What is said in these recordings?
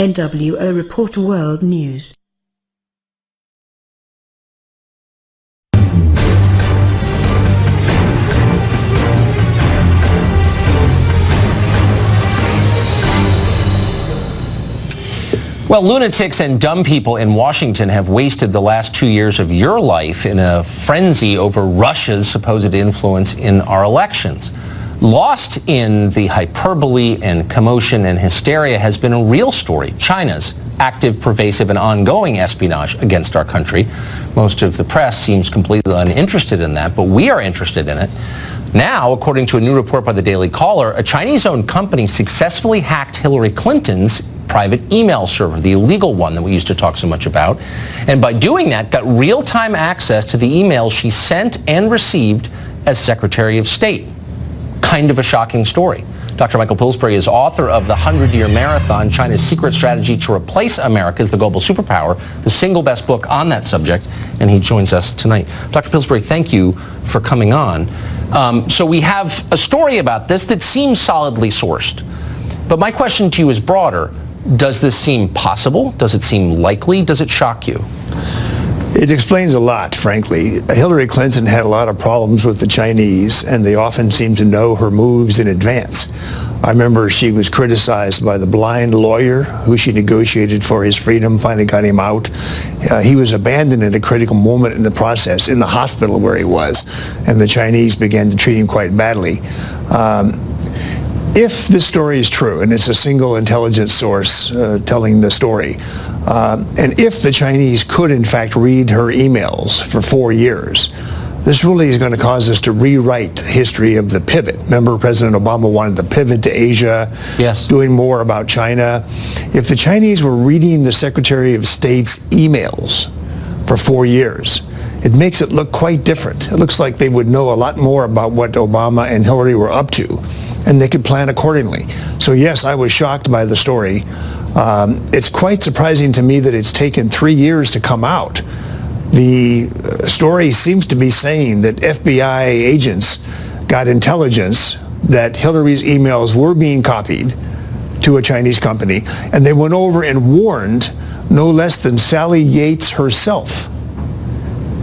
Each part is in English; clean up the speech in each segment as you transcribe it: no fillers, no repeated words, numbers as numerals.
NWO Report World News. Well, lunatics and dumb people in Washington have wasted the last 2 years of your life in a frenzy over Russia's supposed influence in our elections. Lost in the hyperbole and commotion and hysteria has been a real story: China's active, pervasive, and ongoing espionage against our country. Most of the press seems completely uninterested in that, but we are interested in it. Now, according to a new report by the Daily Caller, a Chinese-owned company successfully hacked Hillary Clinton's private email server, the illegal one that we used to talk so much about, and by doing that got real-time access to the emails she sent and received as Secretary of State. Kind of a shocking story. Dr. Michael Pillsbury is author of The 100-Year Marathon, China's Secret Strategy to Replace America as the Global Superpower, the single best book on that subject, and he joins us tonight. Dr. Pillsbury, thank you for coming on. So we have a story about this that seems solidly sourced. But my question to you is broader. Does this seem possible? Does it seem likely? Does it shock you? It explains a lot, frankly. Hillary Clinton had a lot of problems with the Chinese, and they often seemed to know her moves in advance. I remember she was criticized by the blind lawyer who she negotiated for his freedom, finally got him out. He was abandoned at a critical moment in the process, in the hospital where he was, and the Chinese began to treat him quite badly. If this story is true, and it's a single intelligence source telling the story, and if the Chinese could in fact read her emails for 4 years, this really is going to cause us to rewrite the history of the pivot. Remember, President Obama wanted to pivot to Asia, yes, doing more about China. If the Chinese were reading the Secretary of State's emails for 4 years, it makes it look quite different. It looks like they would know a lot more about what Obama and Hillary were up to, and they could plan accordingly. So yes, I was shocked by the story. It's quite surprising to me that it's taken 3 years to come out. The story seems to be saying that FBI agents got intelligence that Hillary's emails were being copied to a Chinese company, and they went over and warned no less than Sally Yates herself,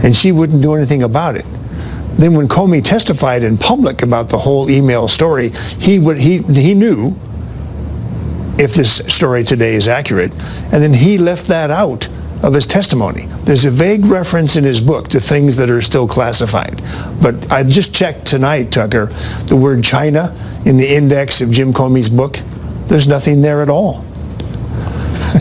and she wouldn't do anything about it. Then when Comey testified in public about the whole email story, he knew if this story today is accurate, and then he left that out of his testimony. There's a vague reference in his book to things that are still classified. But I just checked tonight, Tucker, the word China in the index of Jim Comey's book. There's nothing there at all.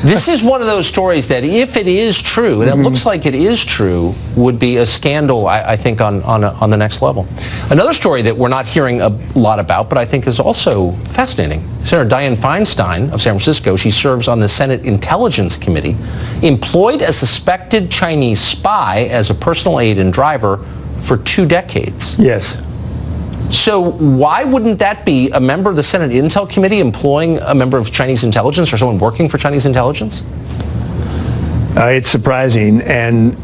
This is one of those stories that, if it is true, and it looks like it is true, would be a scandal, I think, on the next level. Another story that we're not hearing a lot about, but I think is also fascinating. Senator Dianne Feinstein of San Francisco, she serves on the Senate Intelligence Committee, employed a suspected Chinese spy as a personal aide and driver for 2 decades. Yes. So why wouldn't that be a member of the Senate Intel Committee employing a member of Chinese intelligence or someone working for Chinese intelligence? It's surprising, and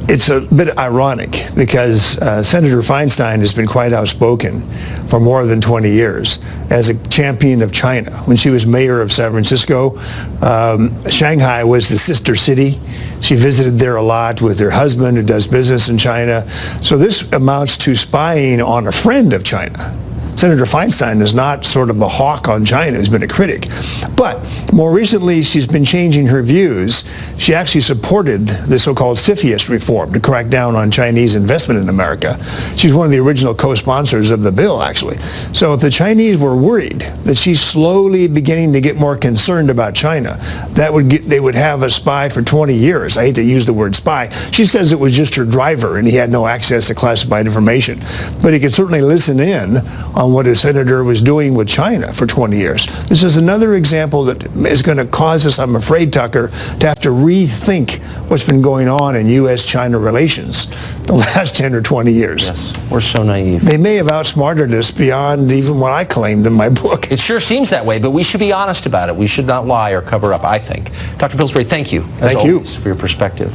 it's a bit ironic because Senator Feinstein has been quite outspoken for more than 20 years as a champion of China. When she was mayor of San Francisco, Shanghai was the sister city. She visited there a lot with her husband who does business in China. So this amounts to spying on a friend of China. Senator Feinstein is not sort of a hawk on China, has been a critic. But more recently, she's been changing her views. She actually supported the so-called CFIUS reform to crack down on Chinese investment in America. She's one of the original co-sponsors of the bill, actually. So if the Chinese were worried that she's slowly beginning to get more concerned about China, they would have a spy for 20 years. I hate to use the word spy. She says it was just her driver and he had no access to classified information. But he could certainly listen in on what a senator was doing with China for 20 years. This is another example that is going to cause us, I'm afraid, Tucker, to have to rethink what's been going on in U.S.-China relations the last 10 or 20 years. Yes, we're so naive. They may have outsmarted us beyond even what I claimed in my book. It sure seems that way, but we should be honest about it. We should not lie or cover up, I think. Dr. Pillsbury, thank you, as always, for your perspective.